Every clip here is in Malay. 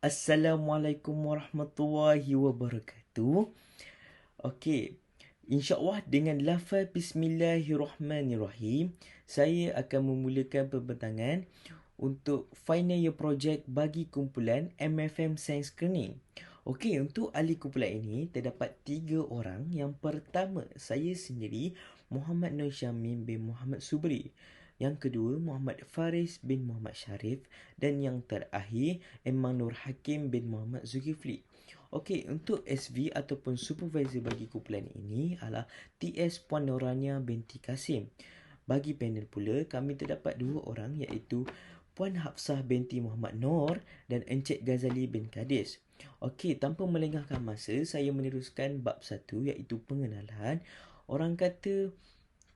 Assalamualaikum warahmatullahi wabarakatuh. Okey, insya-Allah dengan lafaz Bismillahirrahmanirrahim, saya akan memulakan pembentangan untuk final year project bagi kumpulan MFM Science Screening. Okey, untuk ahli kumpulan ini terdapat 3 orang. Yang pertama, saya sendiri, Muhammad Nur Syamin bin Muhammad Subri. Yang kedua, Muhammad Faris bin Muhammad Sharif. Dan yang terakhir, Eman Nur Hakim bin Muhammad Zulkifli. Okey, untuk SV ataupun supervisor bagi kumpulan ini adalah TS Puan Norania binti Kasim. Bagi panel pula, kami terdapat 2 orang iaitu Puan Hafsah binti Muhammad Noor dan Encik Ghazali bin Kadis. Okey, tanpa melengahkan masa, saya meneruskan bab 1 iaitu pengenalan. Orang kata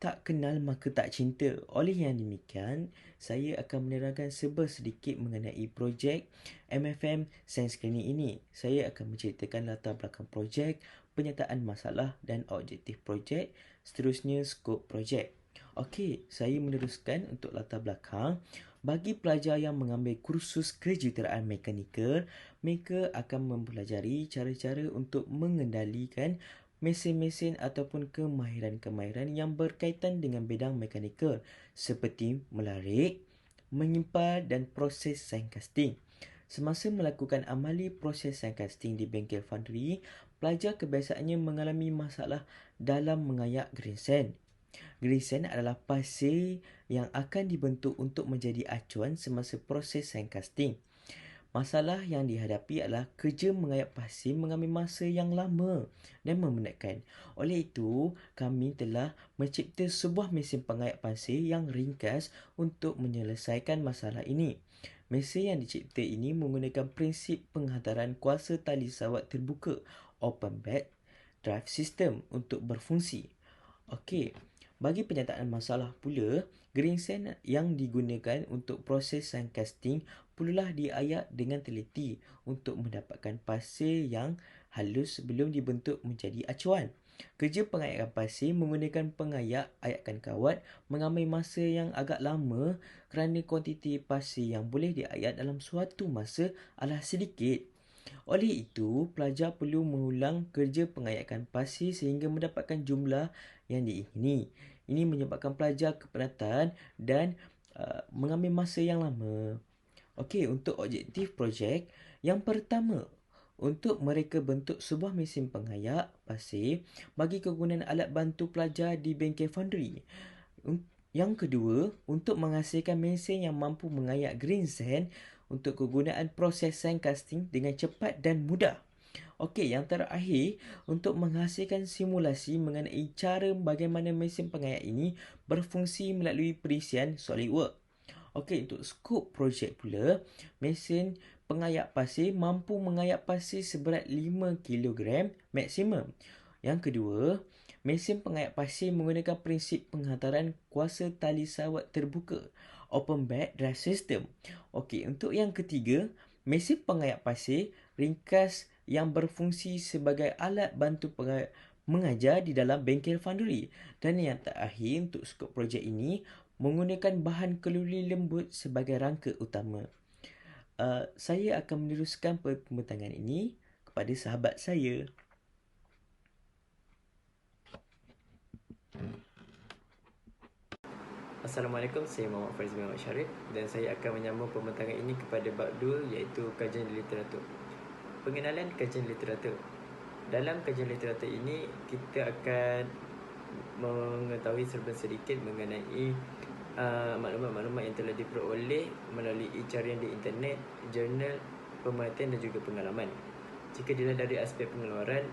tak kenal maka tak cinta. Oleh yang demikian, saya akan menerangkan sedikit mengenai projek MFM Science Screening ini. Saya akan menceritakan latar belakang projek, penyataan masalah dan objektif projek, seterusnya skop projek. Okey, saya meneruskan untuk latar belakang. Bagi pelajar yang mengambil kursus kejuruteraan mekanikal, mereka akan mempelajari cara-cara untuk mengendalikan mesin-mesin ataupun kemahiran-kemahiran yang berkaitan dengan bidang mekanikal seperti melarik, menyimpan dan proses sandcasting. Semasa melakukan amali proses sandcasting di bengkel foundry, pelajar kebiasaannya mengalami masalah dalam mengayak green sand. Green sand adalah pasir yang akan dibentuk untuk menjadi acuan semasa proses sandcasting. Masalah yang dihadapi adalah kerja mengayak pasir mengambil masa yang lama dan memenatkan. Oleh itu, kami telah mencipta sebuah mesin pengayak pasir yang ringkas untuk menyelesaikan masalah ini. Mesin yang dicipta ini menggunakan prinsip penghantaran kuasa tali sawat terbuka open bed drive system untuk berfungsi. Okey, bagi penyataan masalah pula, green sand yang digunakan untuk proses sandcasting perlulah diayak dengan teliti untuk mendapatkan pasir yang halus sebelum dibentuk menjadi acuan. Kerja pengayakan pasir menggunakan pengayak ayakkan kawat mengambil masa yang agak lama kerana kuantiti pasir yang boleh diayak dalam suatu masa adalah sedikit. Oleh itu, pelajar perlu mengulang kerja pengayakan pasir sehingga mendapatkan jumlah yang diingini. Ini menyebabkan pelajar kepenatan dan mengambil masa yang lama. Okey, untuk objektif projek, yang pertama, untuk mereka bentuk sebuah mesin pengayak pasir bagi kegunaan alat bantu pelajar di bengkel foundry. Yang kedua, untuk menghasilkan mesin yang mampu mengayak green sand untuk kegunaan proses sandcasting dengan cepat dan mudah. Okey, yang terakhir, untuk menghasilkan simulasi mengenai cara bagaimana mesin pengayak ini berfungsi melalui perisian SolidWorks. Okey, untuk skop projek pula, mesin pengayak pasir mampu mengayak pasir seberat 5 kilogram maksimum. Yang kedua, mesin pengayak pasir menggunakan prinsip penghantaran kuasa tali sawat terbuka open bed drive system. Okey, untuk yang ketiga, mesin pengayak pasir ringkas yang berfungsi sebagai alat bantu mengajar di dalam bengkel foundry. Dan yang terakhir, untuk skop projek ini menggunakan bahan keluli lembut sebagai rangka utama. Saya akan meneruskan pembentangan ini kepada sahabat saya. Assalamualaikum, saya Muhammad Faris bin Muhammad Sharif dan saya akan menyambung pembentangan ini kepada bab 2 iaitu kajian literatur. Pengenalan kajian literatur. Dalam kajian literatur ini, kita akan mengetahui serba sedikit mengenai maklumat-maklumat yang telah diperoleh melalui carian di internet, jurnal, pemerhatian dan juga pengalaman. Jika dilihat dari aspek pengeluaran,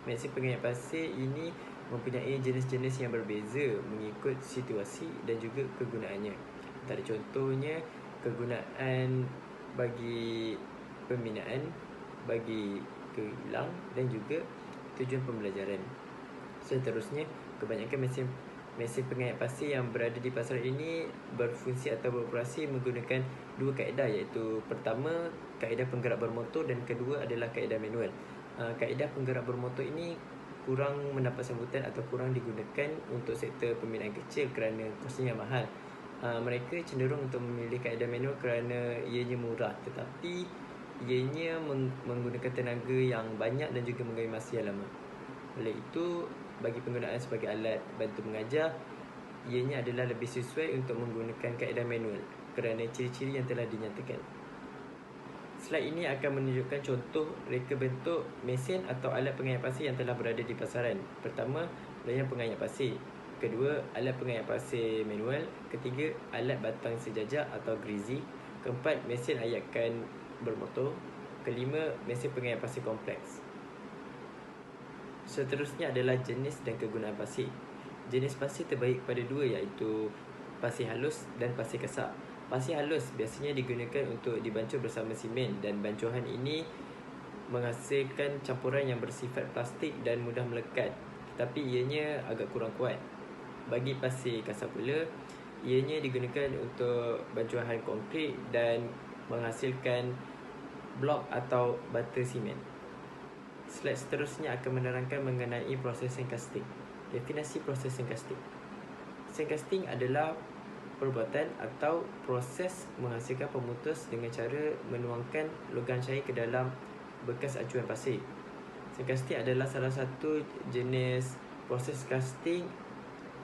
mesin pengayak pasir ini mempunyai jenis-jenis yang berbeza mengikut situasi dan juga kegunaannya. Antara contohnya, kegunaan bagi pembinaan, bagi kilang dan juga tujuan pembelajaran. Seterusnya, kebanyakan mesin pengayak pasir yang berada di pasaran ini berfungsi atau beroperasi menggunakan dua kaedah, iaitu pertama, kaedah penggerak bermotor dan kedua adalah kaedah manual. Kaedah penggerak bermotor ini kurang mendapat sambutan atau kurang digunakan untuk sektor pembinaan kecil kerana kosnya mahal. Mereka cenderung untuk memilih kaedah manual kerana ianya murah, tetapi ianya menggunakan tenaga yang banyak dan juga mengambil masa yang lama. Oleh itu, bagi penggunaan sebagai alat bantu mengajar, ianya adalah lebih sesuai untuk menggunakan kaedah manual kerana ciri-ciri yang telah dinyatakan. Slide ini akan menunjukkan contoh reka bentuk mesin atau alat pengayat pasir yang telah berada di pasaran. Pertama, layar pengayat pasir. Kedua, alat pengayat pasir manual. Ketiga, alat batang sejajar atau greasy. Keempat, mesin ayakan bermotor. Kelima, mesin pengayat pasir kompleks. Seterusnya adalah jenis dan kegunaan pasir. Jenis pasir terbaik pada dua iaitu pasir halus dan pasir kasar. Pasir halus biasanya digunakan untuk dibancuh bersama simen dan bancuhan ini menghasilkan campuran yang bersifat plastik dan mudah melekat, tetapi ianya agak kurang kuat. Bagi pasir kasar pula, ianya digunakan untuk bancuhan konkrit dan menghasilkan blok atau bata simen. Slide seterusnya akan menerangkan mengenai proses sandcasting. Definisi proses sandcasting. Sandcasting adalah perbuatan atau proses menghasilkan pemutus dengan cara menuangkan logam cair ke dalam bekas acuan pasir. Sandcasting adalah salah satu jenis proses casting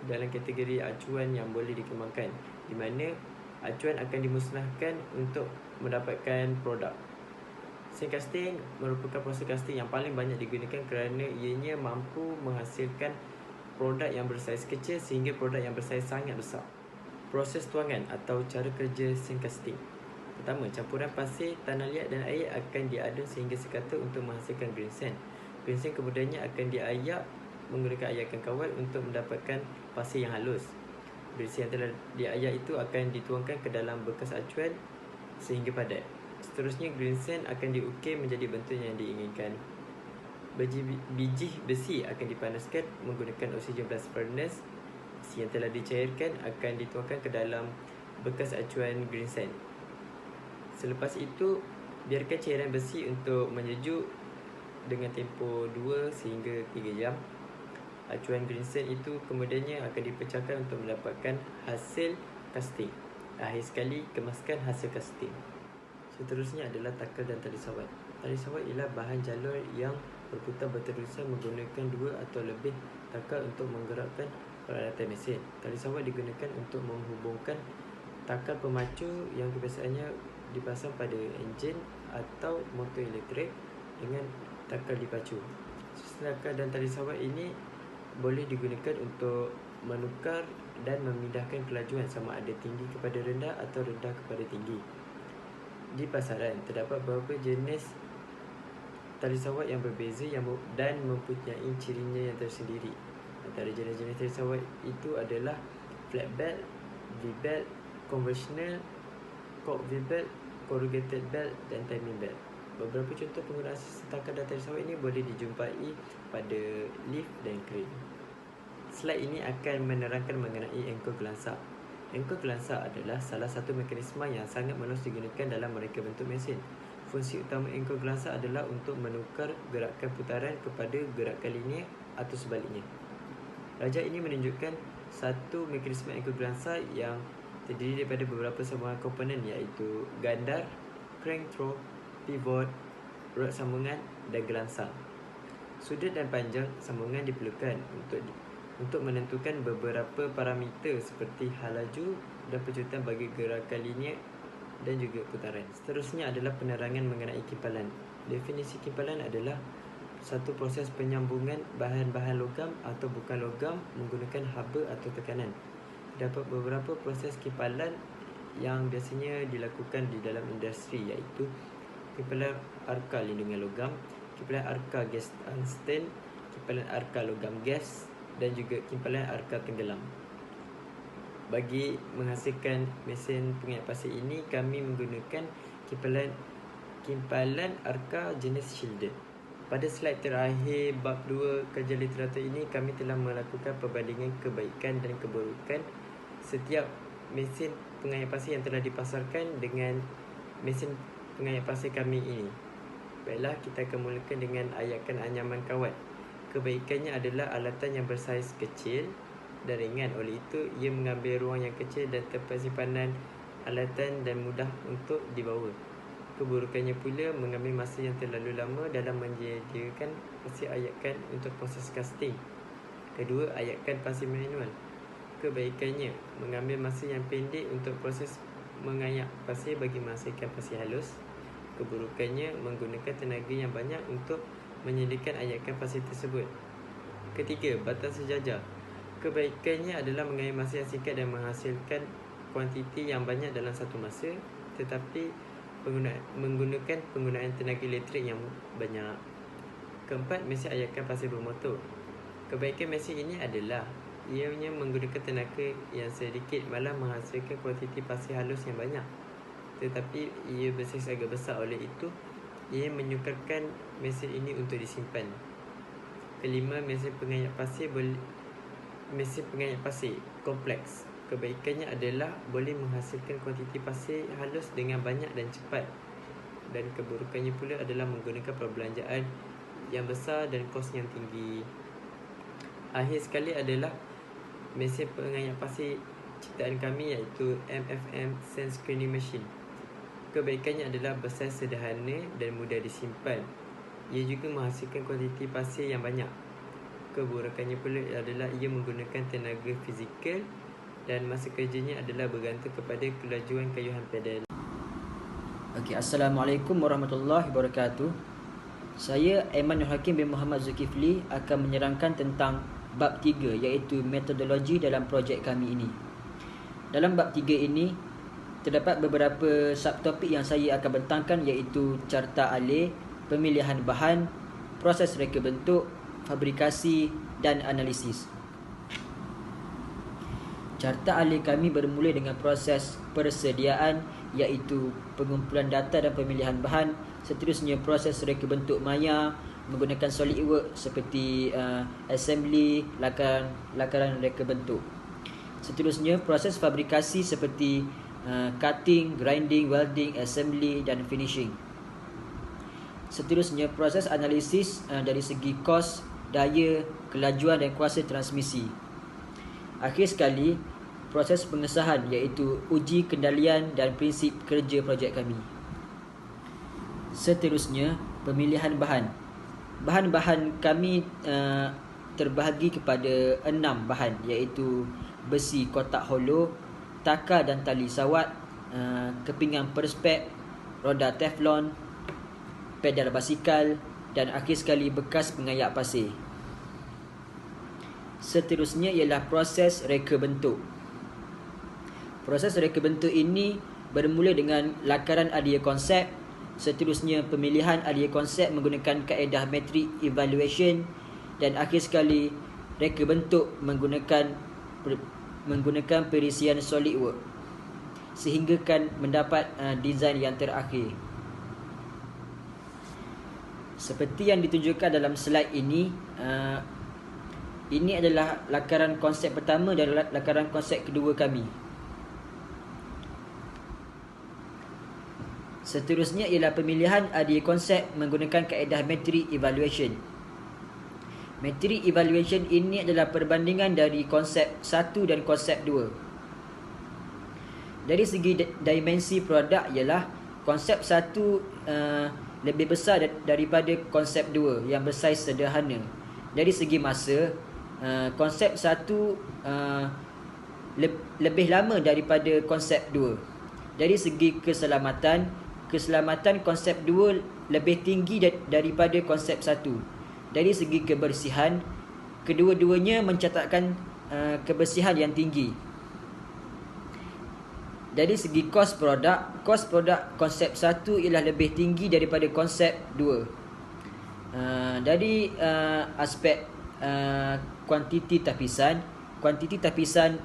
dalam kategori acuan yang boleh dikembangkan, di mana acuan akan dimusnahkan untuk mendapatkan produk. Sandcasting merupakan proses casting yang paling banyak digunakan kerana ianya mampu menghasilkan produk yang bersaiz kecil sehingga produk yang bersaiz sangat besar. Proses tuangan atau cara kerja sandcasting. Pertama, campuran pasir, tanah liat dan air akan diadun sehingga sekata untuk menghasilkan green sand. Green sand kemudiannya akan diayak menggunakan ayakan kawal untuk mendapatkan pasir yang halus. Green sand yang telah diayak itu akan dituangkan ke dalam bekas acuan sehingga padat. Seterusnya, green sand akan diukir menjadi bentuk yang diinginkan. Biji besi akan dipanaskan menggunakan oxygen blast furnace. Besi yang telah dicairkan akan dituangkan ke dalam bekas acuan green sand. Selepas itu, biarkan cairan besi untuk menyejuk dengan tempoh 2 sehingga 3 jam. Acuan green sand itu kemudiannya akan dipecahkan untuk mendapatkan hasil casting. Akhir sekali, kemaskan hasil casting. Seterusnya adalah takal dan tali sawat. Tali sawat ialah bahan jalur yang berputar berterusan menggunakan 2 atau lebih takal untuk menggerakkan peralatan mesin. Tali sawat digunakan untuk menghubungkan takal pemacu yang kebiasaannya dipasang pada enjin atau motor elektrik dengan takal dipacu. Takal dan tali sawat ini boleh digunakan untuk menukar dan memindahkan kelajuan sama ada tinggi kepada rendah atau rendah kepada tinggi. Di pasaran terdapat beberapa jenis tali sawat yang berbeza dan mempunyai cirinya yang tersendiri. Antara jenis-jenis tali sawat itu adalah flat belt, V-belt, conventional, cork V-belt, corrugated belt dan timing belt. Beberapa contoh penggunaan takal dan tali sawat ini boleh dijumpai pada lift dan crane. Slide ini akan menerangkan mengenai engkau gelansak. Engkau gelansak adalah salah satu mekanisme yang sangat meluas digunakan dalam mereka bentuk mesin. Fungsi utama engkau gelansak adalah untuk menukar gerakan putaran kepada gerakan linear atau sebaliknya. Rajah ini menunjukkan satu mekanisme engkau gelansak yang terdiri daripada beberapa sambungan komponen iaitu gandar, crank throw, pivot, rod sambungan dan gelansang. Sudut dan panjang sambungan diperlukan untuk menentukan beberapa parameter seperti hal laju dan pecutan bagi gerakan linear dan juga putaran. Seterusnya adalah penerangan mengenai kimpalan. Definisi kimpalan adalah satu proses penyambungan bahan-bahan logam atau bukan logam menggunakan haba atau tekanan. Terdapat beberapa proses kimpalan yang biasanya dilakukan di dalam industri iaitu kimpalan arka lindungan logam, kimpalan arka gas tungsten, kimpalan arka logam gas dan juga kimpalan arka tenggelam. Bagi menghasilkan mesin pengayat pasir ini, kami menggunakan kimpalan arka jenis shielded. Pada slide terakhir bab 2 kajian literatur ini, kami telah melakukan perbandingan kebaikan dan keburukan setiap mesin pengayat pasir yang telah dipasarkan dengan mesin pengayat pasir kami ini. Baiklah, kita akan mulakan dengan ayakan anyaman kawat. Kebaikannya adalah alatan yang bersaiz kecil dan ringan. Oleh itu, ia mengambil ruang yang kecil dan tempat simpanan alatan dan mudah untuk dibawa. Keburukannya pula mengambil masa yang terlalu lama dalam menyediakan pasir ayatkan untuk proses casting. Kedua, ayatkan pasir manual. Kebaikannya mengambil masa yang pendek untuk proses mengayak pasir bagi menghasilkan pasir halus. Keburukannya menggunakan tenaga yang banyak untuk menyediakan ayatkan pasir tersebut. Ketiga, batas sejajar. Kebaikannya adalah mengambil masa yang singkat dan menghasilkan kuantiti yang banyak dalam satu masa, tetapi menggunakan penggunaan tenaga elektrik yang banyak. Keempat, mesin ayatkan pasir bermotor. Kebaikan mesin ini adalah ianya menggunakan tenaga yang sedikit malah menghasilkan kuantiti pasir halus yang banyak, tetapi ia bersaiz agak besar. Oleh itu, ia menyukarkan mesin ini untuk disimpan. Kelima, mesin pengayat pasir kompleks. Kebaikannya adalah boleh menghasilkan kuantiti pasir halus dengan banyak dan cepat. Dan keburukannya pula adalah menggunakan perbelanjaan yang besar dan kos yang tinggi. Akhir sekali adalah mesin pengayat pasir ciptaan kami, iaitu MFM Sand Screening Machine. Kebaikannya adalah bersaiz sederhana dan mudah disimpan. Ia juga menghasilkan kuantiti pasir yang banyak. Keburukannya pula adalah ia menggunakan tenaga fizikal dan masa kerjanya adalah bergantung kepada kelajuan kayuhan pedal. Okey, Assalamualaikum warahmatullahi wabarakatuh. Saya Aiman Nur Hakim bin Muhammad Zulkifli akan menerangkan tentang bab 3, iaitu metodologi dalam projek kami ini. Dalam bab 3 ini terdapat beberapa subtopik yang saya akan bentangkan, iaitu carta alih, pemilihan bahan, proses reka bentuk, fabrikasi dan analisis. Carta alih kami bermula dengan proses persediaan, iaitu pengumpulan data dan pemilihan bahan. Seterusnya proses reka bentuk maya menggunakan SolidWorks seperti assembly, lakaran reka bentuk. Seterusnya proses fabrikasi seperti cutting, grinding, welding, assembly dan finishing. Seterusnya proses analisis dari segi kos, daya, kelajuan dan kuasa transmisi. Akhir sekali, proses pengesahan, iaitu uji kendalian dan prinsip kerja projek kami. Seterusnya, pemilihan bahan. Bahan-bahan kami terbahagi kepada 6 bahan, iaitu besi kotak hollow, taka dan tali sawat, kepingan perspek, roda teflon, pedal basikal dan akhir sekali bekas pengayak pasir. Seterusnya ialah proses reka bentuk. Proses reka bentuk ini bermula dengan lakaran idea konsep. Seterusnya pemilihan idea konsep menggunakan kaedah metric evaluation dan akhir sekali reka bentuk menggunakan perisian SolidWorks sehinggakan mendapat desain yang terakhir. Seperti yang ditunjukkan dalam slide ini, ini adalah lakaran konsep pertama dan lakaran konsep kedua kami. Seterusnya ialah pemilihan idea konsep menggunakan kaedah metric evaluation. Metric evaluation ini adalah perbandingan dari konsep 1 dan konsep 2. Dari segi dimensi produk ialah konsep 1 lebih besar daripada konsep 2 yang bersaiz sederhana. Dari segi masa, konsep 1 lebih lama daripada konsep 2. Dari segi keselamatan konsep 2 lebih tinggi daripada konsep 1. Dari segi kebersihan, kedua-duanya mencatatkan kebersihan yang tinggi. Dari segi kos produk konsep 1 ialah lebih tinggi daripada konsep 2. Dari aspek kuantiti tapisan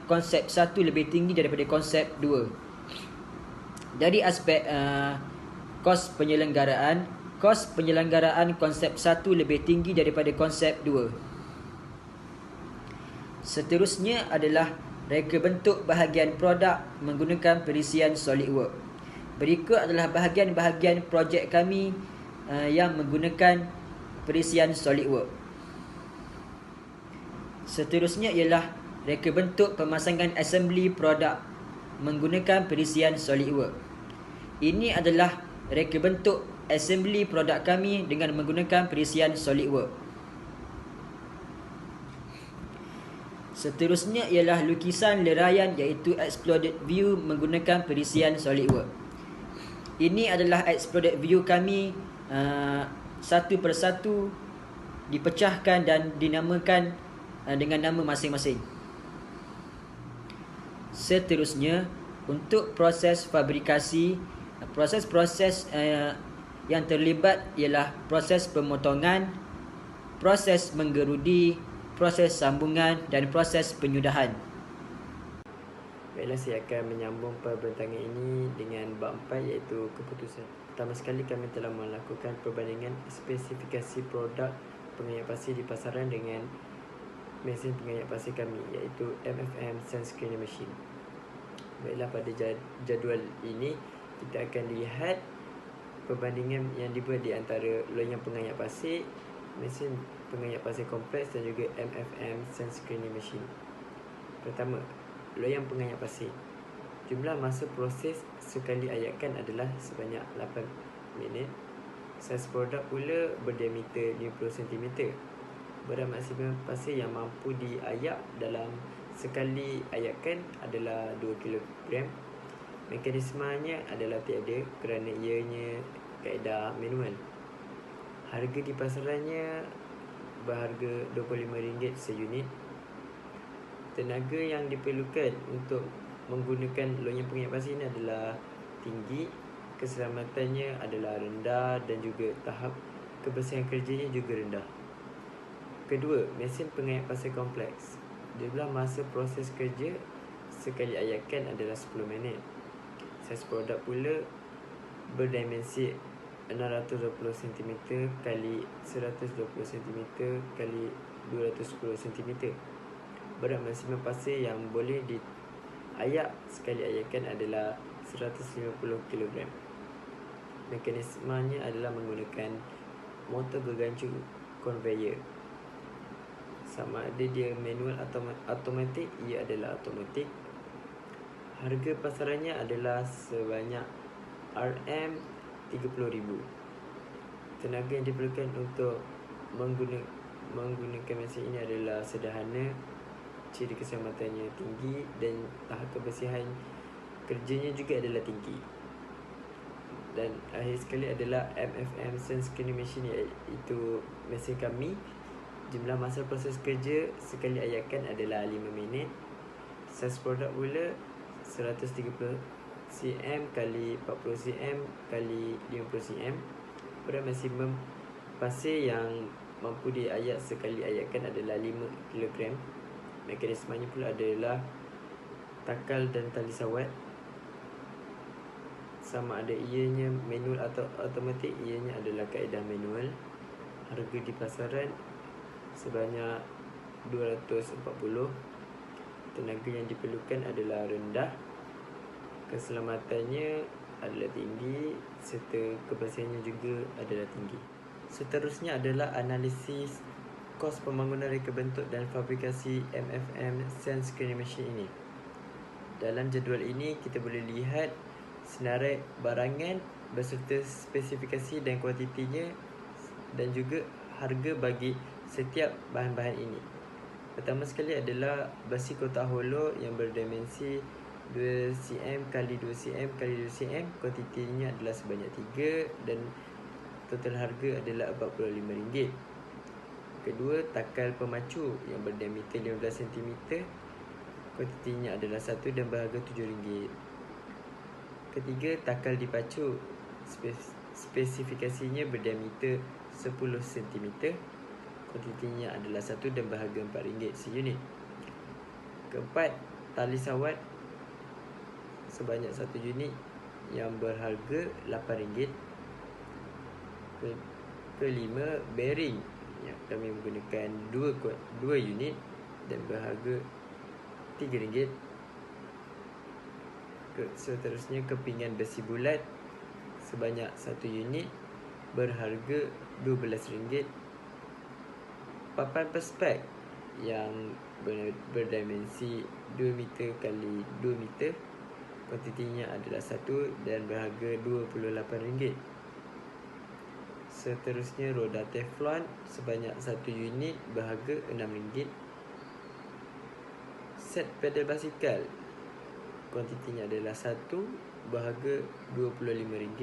konsep 1 lebih tinggi daripada konsep 2. Dari aspek kos penyelenggaraan konsep 1 lebih tinggi daripada konsep 2. Seterusnya adalah reka bentuk bahagian produk menggunakan perisian SolidWorks. Berikut adalah bahagian-bahagian projek kami yang menggunakan perisian SolidWorks. Seterusnya ialah reka bentuk pemasangan assembly produk menggunakan perisian SolidWorks. Ini adalah reka bentuk assembly produk kami dengan menggunakan perisian SolidWorks. Seterusnya ialah lukisan leraian iaitu exploded view menggunakan perisian SolidWorks. Ini adalah exploded view kami satu persatu dipecahkan dan dinamakan dengan nama masing-masing. Seterusnya, untuk proses fabrikasi, proses-proses yang terlibat ialah proses pemotongan, proses menggerudi, proses sambungan dan proses penyudahan. Baiklah, saya akan menyambung perbentangan ini dengan bab 4 iaitu keputusan. Pertama sekali kami telah melakukan perbandingan spesifikasi produk pengayak pasir di pasaran dengan mesin pengayak pasir kami iaitu MFM Sand Screening Machine. Baiklah, pada jadual ini kita akan lihat perbandingan yang dibuat di antara loyang pengayak pasir, mesin pengayak pasir kompleks dan juga MFM Sand Screening Machine. Pertama, loyang pengayak pasir. Jumlah masa proses sekali ayatkan adalah sebanyak 8 minit. Saiz produk pula berdiameter 50 cm. Berat maksimum pasir yang mampu diayak dalam sekali ayatkan adalah 2 kg. Mekanismenya adalah tiada kerana ianya kaedah manual. Harga di pasarannya berharga RM25 seunit. Tenaga yang diperlukan untuk menggunakan loyang pengayak pasir ini adalah tinggi, keselamatannya adalah rendah dan juga tahap kebersihan kerjanya juga rendah. Kedua, mesin pengayak pasir kompleks. Jumlah masa proses kerja sekali ayatkan adalah 10 minit. Saiz produk pula berdimensi 620 cm kali 120 cm kali 210 cm. Berat maksimum pasir yang boleh diayak sekali ayatkan adalah 150 kg. Mekanismenya adalah menggunakan motor bergancu conveyor. Sama ada dia manual atau automatik, ia adalah automatik. Harga pasarannya adalah sebanyak RM30,000. Tenaga yang diperlukan untuk menggunakan mesin ini adalah sederhana, ciri keselamatannya tinggi dan tahap kebersihan kerjanya juga adalah tinggi. Dan akhir sekali adalah MFM Sand Screening Machine iaitu mesin kami. Jumlah masa proses kerja sekali ayatkan adalah 5 minit. Saiz produk pula 130 cm kali 40 cm kali 50 cm. Berat maksimum pasir yang mampu diayak sekali ayatkan adalah 5 kg. Mekanismenya pula adalah takal dan tali sawat. Sama ada ianya manual atau automatik, ianya adalah kaedah manual. Harga di pasaran sebanyak 240. Tenaga yang diperlukan adalah rendah, keselamatannya adalah tinggi serta kebersihannya juga adalah tinggi. Seterusnya adalah analisis kos pembangunan reka bentuk dan fabrikasi MFM Sand Screening Machine ini. Dalam jadual ini kita boleh lihat senarai barangan beserta spesifikasi dan kuantitinya dan juga harga bagi setiap bahan-bahan ini. Pertama sekali adalah besi kotak hollow yang berdimensi 2 cm kali 2 cm kali 2 cm. Kuantitinya adalah sebanyak 3 dan total harga adalah RM45. Kedua, takal pemacu yang berdiameter 15 cm. Kuantitinya adalah 1 dan berharga RM7. Ketiga, takal dipacu. Spesifikasinya berdiameter 10 cm. Kuantitinya adalah 1 dan berharga RM4 seunit. Keempat, tali sawat sebanyak 1 unit yang berharga RM8. Kelima, bearing yang kami menggunakan 2 unit dan berharga RM3. Seterusnya, kepingan besi bulat sebanyak 1 unit berharga RM12. Papan perspek yang berdimensi 2 meter kali 2 meter kuantitinya adalah 1 dan berharga RM28. Seterusnya, roda teflon sebanyak 1 unit berharga RM6. Set pedal basikal kuantitinya adalah 1 berharga RM25.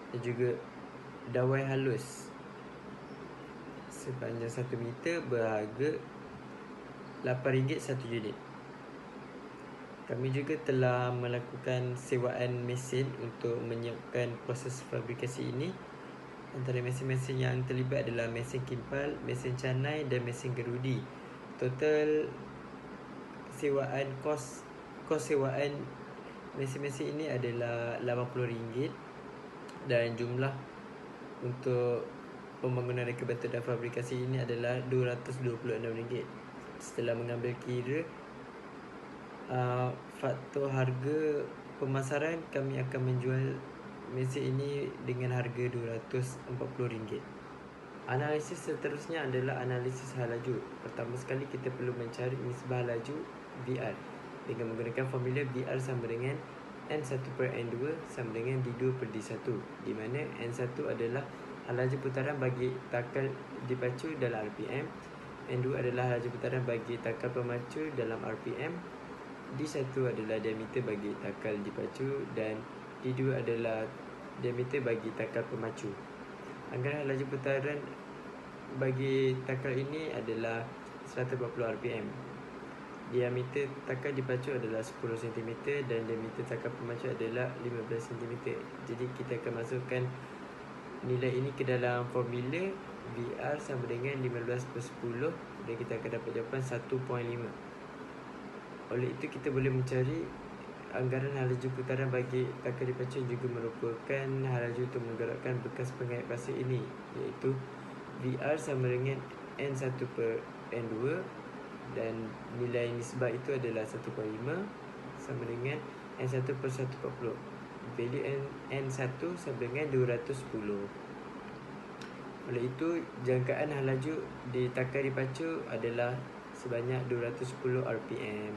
Dan juga dawai halus sepanjang 1 meter berharga RM8 satu unit. Kami juga telah melakukan sewaan mesin untuk menyiapkan proses fabrikasi ini. Antara mesin-mesin yang terlibat adalah mesin kimpal, mesin canai dan mesin gerudi. Total sewaan kos sewaan mesin-mesin ini adalah RM80 dan jumlah untuk pembangunan reka bentuk dan fabrikasi ini adalah RM226. Setelah mengambil kira faktor harga pemasaran, kami akan menjual mesin ini dengan harga RM240. Analisis seterusnya adalah analisis hal laju. Pertama sekali kita perlu mencari nisbah laju VR dengan menggunakan formula VR sama dengan N1/N2 sama dengan D2/D1, di mana N1 adalah hal laju putaran bagi takal dipacu dalam RPM, N2 adalah hal laju putaran bagi takal pemacu dalam RPM, D1 adalah diameter bagi takal dipacu dan D2 adalah diameter bagi takal pemacu. Anggaran hal laju putaran bagi takal ini adalah 140 RPM. Diameter takal dipacu adalah 10 cm dan diameter takal pemacu adalah 15 cm. Jadi kita akan masukkan nilai ini ke dalam formula VR sama dengan 15/10 dan kita akan dapat jawapan 1.5. Oleh itu kita boleh mencari anggaran hal laju putaran bagi takal dipacu juga merupakan hal laju untuk menggerakkan bekas pengait pasir ini, iaitu VR sama dengan N1/N2 dan nilai nisbah itu adalah 1.5 sama dengan N1/140. Value N1 sama dengan 210. Oleh itu jangkaan hal laju di takal dipacu adalah sebanyak 210 RPM.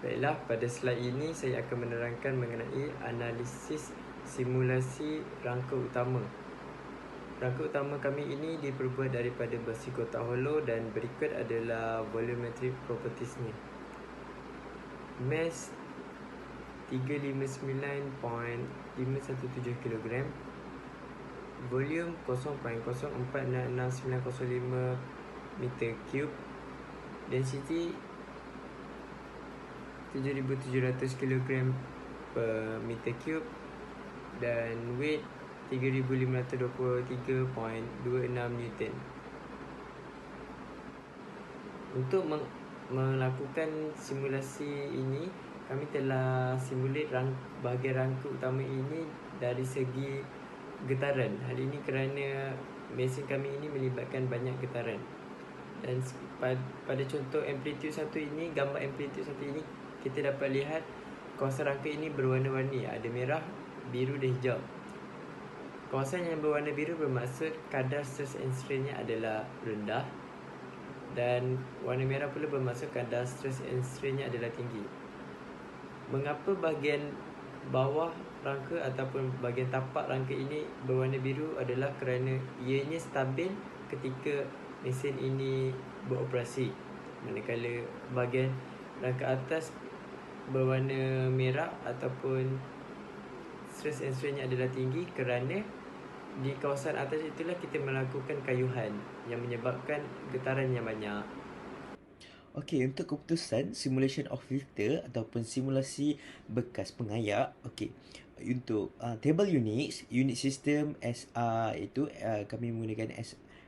Baiklah, pada slide ini saya akan menerangkan mengenai analisis simulasi rangka utama. Rangka utama kami ini diperbuat daripada besi kotak hollow dan berikut adalah volumetric propertiesnya. Mass 359.517 kg, volume 0.046605 meter cube, density 7,700 kg per meter cube dan weight 3,523.26 Newton. Untuk melakukan simulasi ini, kami telah simulate bahagian rangka utama ini dari segi getaran. Hal ini kerana mesin kami ini melibatkan banyak getaran. Dan pada contoh amplitude 1 ini, gambar amplitude 1 ini, kita dapat lihat kawasan rangka ini berwarna-warni, ada merah, biru dan hijau. Kawasan yang berwarna biru bermaksud kadar stress and strain-nya adalah rendah, dan warna merah pula bermaksud kadar stress and strain-nya adalah tinggi. Mengapa bahagian bawah rangka ataupun bahagian tapak rangka ini berwarna biru adalah kerana ianya stabil ketika mesin ini beroperasi, manakala bahagian rangka atas berwarna merah ataupun stress and strain-nya adalah tinggi kerana di kawasan atas itulah kita melakukan kayuhan yang menyebabkan getaran yang banyak. Okey, untuk keputusan simulation of filter ataupun simulasi bekas pengayak, okey. Untuk table units, unit system SI itu kami menggunakan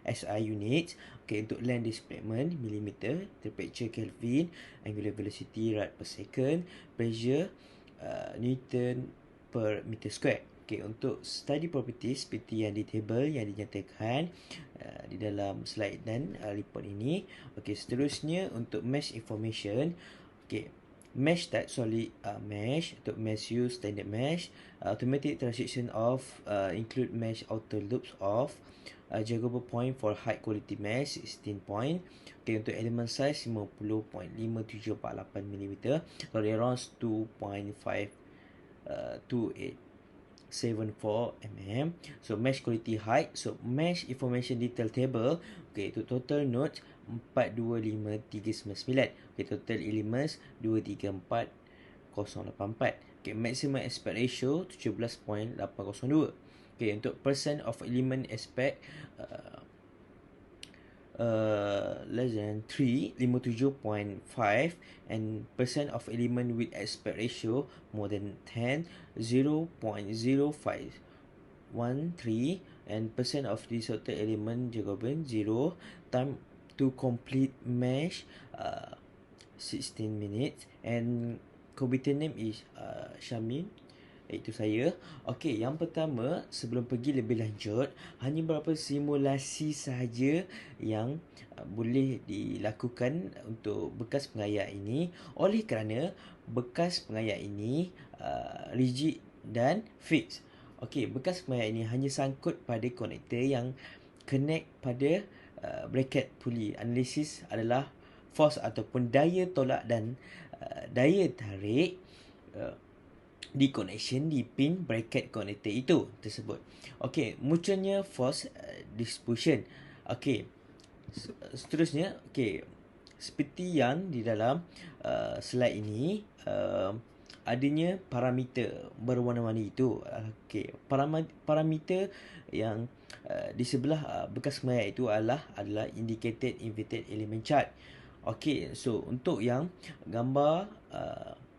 SI units. Okey, untuk length displacement millimeter, temperature Kelvin, angular velocity rad per second, pressure Newton per meter square. Okey, untuk study properties seperti yang di table yang dinyatakan di dalam slide dan report ini. Okey, seterusnya untuk mesh information. Okey, mesh type solid mesh, untuk mesh use standard mesh, automatic transition of include mesh outer loops of jaggable point for high quality mesh 16 point. Okay, untuk element size 50.5748 mm, tolerance 2.52874 mm. So mesh quality height, so mesh information detail table, okay, itu total nodes 425399. Okay, total elements 234084. Okay, maximum aspect ratio 17.802. Okay, untuk percent of element aspect less than 3, 57.5, and percent of element with aspect ratio more than 10, 0.0513, and percent of disordered element jawaban 0. Time to complete mesh 16 minutes, and computer name is Syamin, iaitu saya. Okey, yang pertama, sebelum pergi lebih lanjut, hanya beberapa simulasi sahaja yang boleh dilakukan untuk bekas pengayak ini, oleh kerana bekas pengayak ini rigid dan fix. Okey, bekas pengayak ini hanya sangkut pada konektor yang connect pada bracket puli. Analisis adalah force ataupun daya tolak dan daya tarik di connection di pin bracket connector itu tersebut. Okey, munculnya force distribution. Okey, seterusnya, okey, seperti yang di dalam slide ini, adanya parameter berwarna-warni itu. Okey, parameter yang di sebelah bekas pengayak itu adalah indicated inverted element chart. Okey, so untuk yang gambar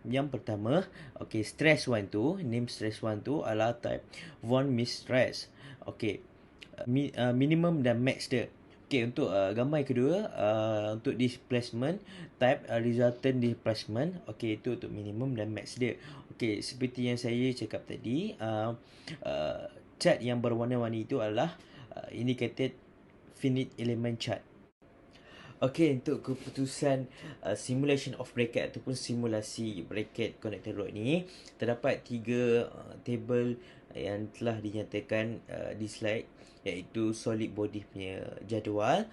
yang pertama, okey, stress 1 tu, name stress 1 tu adalah type von Mises. Okey, minimum dan max dia. Okey, untuk gambar yang kedua, untuk displacement type resultant displacement. Okey, itu untuk minimum dan max dia. Okey, seperti yang saya cakap tadi, chart yang berwarna-warni itu adalah indicated finite element chart. Okey, untuk keputusan simulation of bracket ataupun simulasi bracket connector rod ni, terdapat 3 table yang telah dinyatakan di slide, iaitu solid body punya jadual,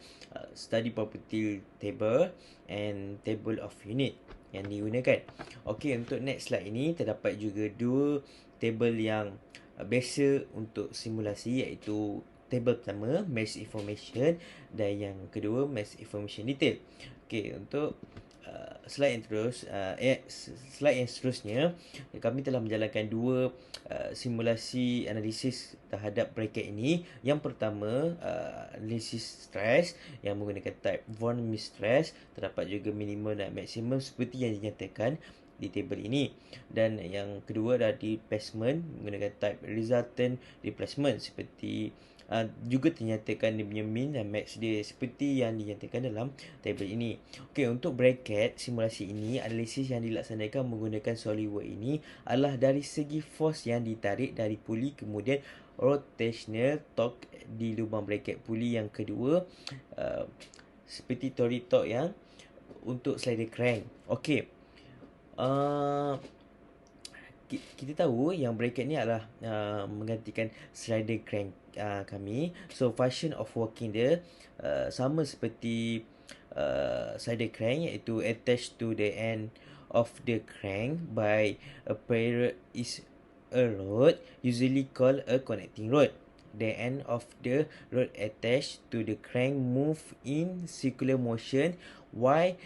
study property table, and table of unit yang digunakan. Okey, untuk next slide ini terdapat juga 2 table yang biasa untuk simulasi, iaitu table pertama mesh information dan yang kedua mesh information detail. Okey, untuk slide yang seterusnya, kami telah menjalankan 2 simulasi analisis terhadap bracket ini. Yang pertama, analisis stress yang menggunakan type von Mises. Terdapat juga minimum dan maksimum seperti yang dinyatakan di table ini. Dan yang kedua adalah displacement menggunakan type resultant displacement, seperti juga dinyatakan dia punya min dan max dia seperti yang dinyatakan dalam table ini. Okey, untuk bracket simulasi ini, analisis yang dilaksanakan menggunakan SolidWorks ini adalah dari segi force yang ditarik dari puli, kemudian rotational torque di lubang bracket puli yang kedua, seperti Tory torque yang untuk slider crank. Okey, kita tahu yang bracket ni adalah menggantikan slider crank kami. So function of working dia sama seperti slider crank, iaitu attached to the end of the crank by a period is a rod, usually called a connecting rod. The end of the rod attached to the crank move in circular motion, while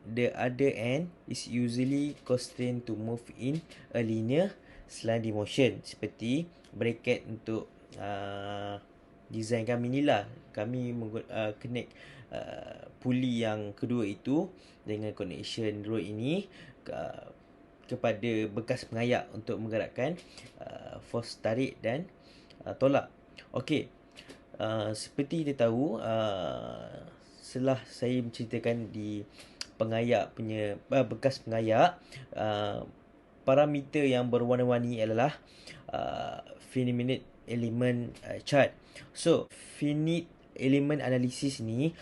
the other end is usually constrained to move in a linear sliding motion. Seperti bracket untuk design kami ni lah. Kami connect puli yang kedua itu dengan connection rod ini kepada bekas pengayak untuk menggerakkan force tarik dan tolak. Okey, seperti kita tahu, setelah saya menceritakan di pengayak punya bekas pengayak, parameter yang berwarna-warni adalah finite element chart. So finite element analysis ni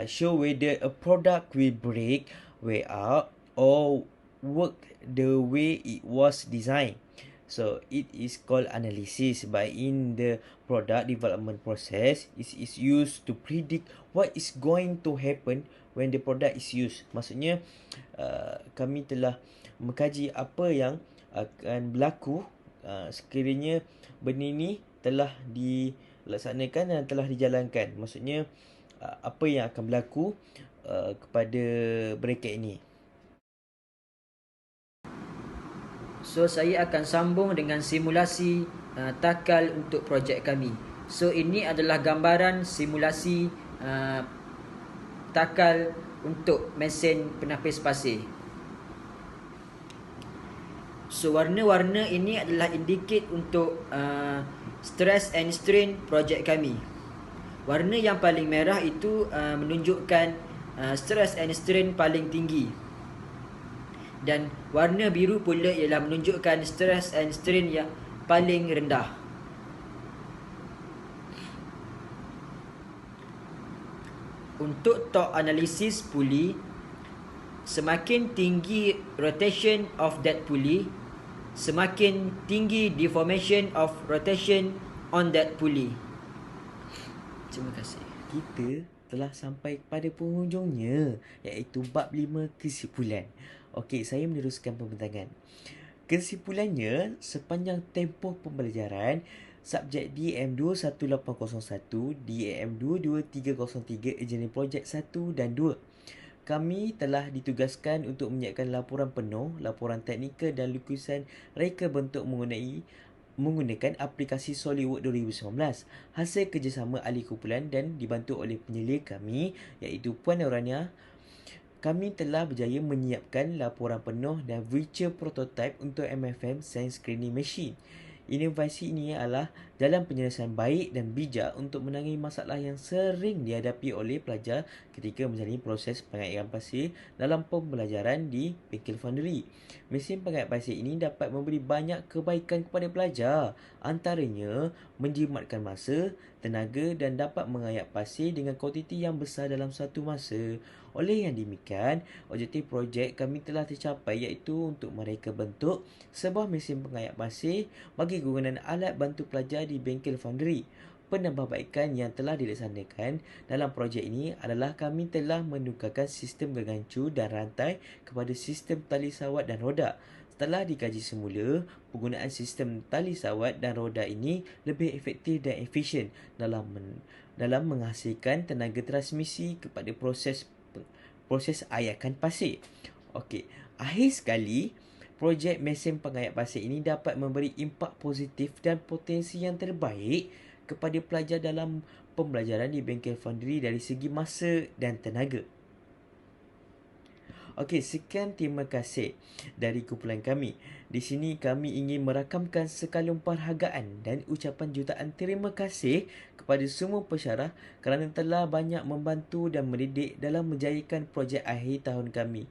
show whether a product will break, wear out, or work the way it was designed. So it is called analysis. But in the product development process, it is used to predict what is going to happen when the product is used. Maksudnya kami telah mengkaji apa yang akan berlaku sekiranya benda ini telah dilaksanakan dan telah dijalankan. Maksudnya apa yang akan berlaku kepada bracket ini. So saya akan sambung dengan simulasi takal untuk projek kami. So ini adalah gambaran simulasi takal untuk mesin penapis pasir. So warna-warna ini adalah indicate untuk stress and strain projek kami. Warna yang paling merah itu menunjukkan stress and strain paling tinggi. Dan warna biru pula ialah menunjukkan stress and strain yang paling rendah. Untuk torque analisis puli, semakin tinggi rotation of that pulley, semakin tinggi deformation of rotation on that pulley. Terima kasih. Kita telah sampai pada penghujungnya, iaitu bab 5 kesimpulan. Okey, saya meneruskan pembentangan. Kesimpulannya, sepanjang tempoh pembelajaran, subjek DAM2 1801, DAM2 2303 engineering projek 1 dan 2, kami telah ditugaskan untuk menyiapkan laporan penuh, laporan teknikal dan lukisan reka bentuk menggunakan aplikasi SolidWorks 2019. Hasil kerjasama ahli kumpulan dan dibantu oleh penyelia kami, iaitu Puan Norania. Kami telah berjaya menyiapkan laporan penuh dan virtual prototype untuk MFM Science Screening Machine. Inovasi ini adalah jalan penyelesaian baik dan bijak untuk menangani masalah yang sering dihadapi oleh pelajar ketika menjalani proses pengairan pasir dalam pembelajaran di bengkel foundry. Mesin pengait pasir ini dapat memberi banyak kebaikan kepada pelajar, antaranya menjimatkan masa, tenaga dan dapat mengait pasir dengan kuantiti yang besar dalam satu masa. Oleh yang demikian, objektif projek kami telah tercapai, iaitu untuk mereka bentuk sebuah mesin pengait pasir bagi gunakan alat bantu pelajar di bengkel foundry. Penambahbaikan yang telah dilaksanakan dalam projek ini adalah kami telah menukarkan sistem gegancu dan rantai kepada sistem tali sawat dan roda. Setelah dikaji semula, penggunaan sistem tali sawat dan roda ini lebih efektif dan efisien dalam menghasilkan tenaga transmisi kepada proses ayakan pasir. Okey, akhir sekali, projek mesin pengait pasir ini dapat memberi impak positif dan potensi yang terbaik kepada pelajar dalam pembelajaran di bengkel foundry dari segi masa dan tenaga. Okey, sekian terima kasih dari kumpulan kami. Di sini kami ingin merakamkan sekalum penghargaan dan ucapan jutaan terima kasih kepada semua pesyarah kerana telah banyak membantu dan mendidik dalam menjayakan projek akhir tahun kami.